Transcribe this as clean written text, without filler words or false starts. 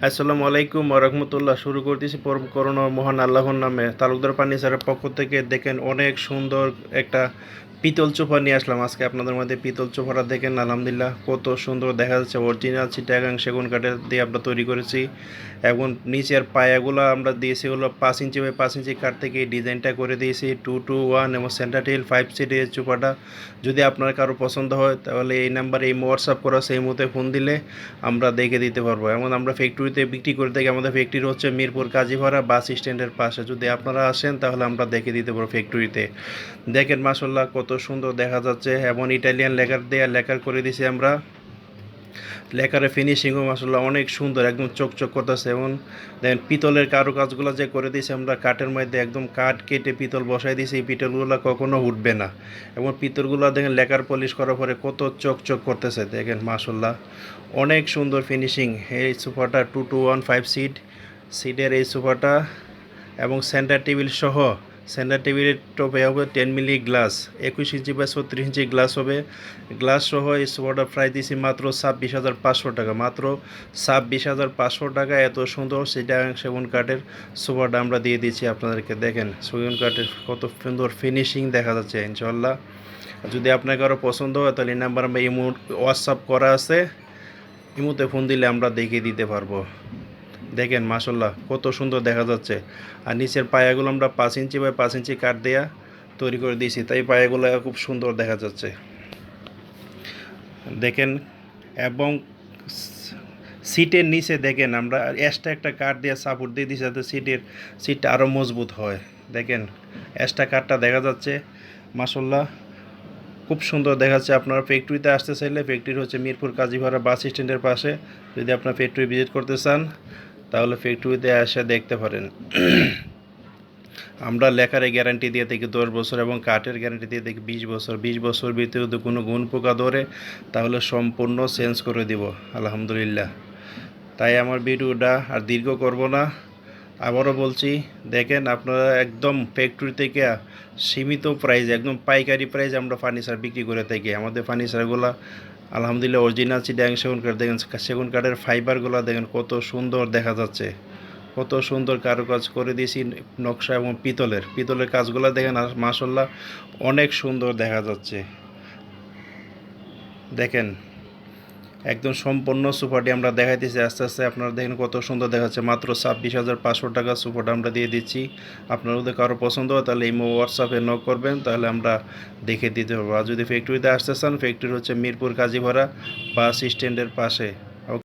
আসসালামু আলাইকুম ওয়া রাহমাতুল্লাহ। শুরু করতেছি পরম করুণা মহান আল্লাহর নামে। তালুকদার ফার্নিচারের পক্ষ থেকে দেখেন অনেক সুন্দর একটা পিতল সোফা নিয়ে আসলাম আজকে আপনাদের মধ্যে। পিতল সোফাটা দেখেন আলহামদুলিল্লাহ কত সুন্দর দেখা যাচ্ছে। অরিজিনাল চিটাগাং সেগুন কাঠের দিয়ে আমরা তৈরি করেছি এবং নিচের পায়াগুলো আমরা দিয়েছি হলো 5 ইঞ্চি বাই 5 ইঞ্চি কাঠ থেকে এই ডিজাইনটা করে দিয়েছি 2-2-1 এবং সেন্টার টেল 5 সিটের সোফাটা। যদি আপনার কারো পছন্দ হয় তাহলে এই নাম্বারে এই হোয়াটসঅ্যাপ করা সেই মুহূর্তে ফোন দিলে আমরা দেখে দিতে পারবো। এমন আমরা ফ্যাক্টরিতে বিক্রি করে থাকি। আমাদের ফ্যাক্টরি হচ্ছে মিরপুর কাজীপাড়া বাস স্ট্যান্ডের পাশে। যদি আপনারা আসেন তাহলে আমরা দেখে দিতে পারবো ফ্যাক্টরিতে। দেখেন মাশাআল্লাহ কত সুন্দর দেখা যাচ্ছে এবং ইটালিয়ান লেকার দিয়ে লেকার করে দিয়েছি আমরা। লেকারের ফিনিশিংও মাশাআল্লাহ অনেক সুন্দর, একদম চকচক করতেছে। এবং দেখেন পিতলের কারুকাজগুলো যে করে দিয়েছি আমরা কাঠের মধ্যে, একদম কাঠ কেটে পিতল বসাই দিয়েছি। এই পিতলগুলো কখনো উঠবে না এবং পিতলগুলো দেখেন লেকার পলিশ করার পরে কত চকচক করতেছে। দেখেন মাশাআল্লাহ অনেক সুন্দর ফিনিশিং। এই সোফাটা 2-2-1 5 সিটের এই সোফাটা এবং সেন্টার টেবিল সহ। সেন্টার টেবিলের টপে হবে 10 মিলি গ্লাস, 21 ইঞ্চি বা 36 ইঞ্চি গ্লাস হবে। গ্লাস সহ এই সোফাটা প্রায় দিয়েছি মাত্র 26,500 টাকা। মাত্র 26,500 টাকা। এত সুন্দর সেটা সেগুন কাঠের সোফাটা আমরা দিয়ে দিচ্ছি আপনাদেরকে। দেখেন সেগুন কাঠের কত সুন্দর ফিনিশিং দেখা যাচ্ছে ইনশাল্লাহ। যদি আপনার কারো পছন্দ হয় তাহলে এই নাম্বার আমরা ইমো হোয়াটসঅ্যাপ করা আছে, ইমোতে ফোন দিলে আমরা দেখিয়ে দিতে পারবো। দেখেন মাশাআল্লাহ কত সুন্দর দেখা যাচ্ছে। আর নিচের পায়াগুলো আমরা 5 ইঞ্চি বাই 5 ইঞ্চি কাঠ দেয়া তৈরি করে দিয়েছি, তাই পায়াগুলো খুব সুন্দর দেখা যাচ্ছে। দেখেন এবং সিটের নিচে দেখেন আমরা এক্সট্রা একটা কাঠ দিয়ে সাপোর্ট দিয়ে দিয়েছি যাতে সিটটা আরও মজবুত হয়। দেখেন এক্সট্রা কাঠটা দেখা যাচ্ছে মাশাআল্লাহ খুব সুন্দর দেখা যাচ্ছে। আপনারা ফ্যাক্টরিতে আসতে চাইলে ফ্যাক্টরি হচ্ছে মিরপুর কাজীপাড়া বাস স্ট্যান্ডের পাশে। যদি আপনার ফ্যাক্টরি ভিজিট করতে চান তাহলে ফ্যাক্টরিতে এসে দেখতে পারেন। আমরা লেখারে গ্যারান্টি দিয়ে থাকি 10 বছর এবং কাঠের গ্যারান্টি দিয়ে থাকি 20 বছর। 20 বছর ভিতরে যদি কোনো গুণ পোকা ধরে তাহলে সম্পূর্ণ চেঞ্জ করে দিব আলহামদুলিল্লাহ। তাই আমার ভিডিওটা আর দীর্ঘ করব না, আবারও বলছি দেখেন আপনারা একদম ফ্যাক্টরি থেকে সীমিত প্রাইস, একদম পাইকারি প্রাইস আমরা ফার্নিচার বিক্রি করে থাকি। আমাদের ফার্নিচারগুলো আলহামদুলিল্লাহ অরিজিনাল চিটাগাং সেগুন কাঠ। দেখেন সেগুন কাঠের ফাইবারগুলো দেখেন কত সুন্দর দেখা যাচ্ছে, কত সুন্দর কারুকাজ করে দিয়েছি নকশা। এবং পিতলের কাজগুলো দেখেন আর মাশাআল্লাহ অনেক সুন্দর দেখা যাচ্ছে। দেখেন একদম সম্পূর্ণ সোফাটি আমরা দেখাইতেছি আস্তে আস্তে। আপনারা দেখেন কত সুন্দর দেখাচ্ছে। মাত্র 26,500 টাকা সোফাটা আমরা দিয়ে দিচ্ছি। আপনার যদি কারো পছন্দ হয় তাহলে এই হোয়াটসঅ্যাপে নক করবেন, তাহলে আমরা দেখে দিতে পারবো। আর যদি ফ্যাক্টরিতে আসতে চান, ফ্যাক্টরি হচ্ছে মিরপুর কাজীপাড়া বাস স্ট্যান্ডের পাশে।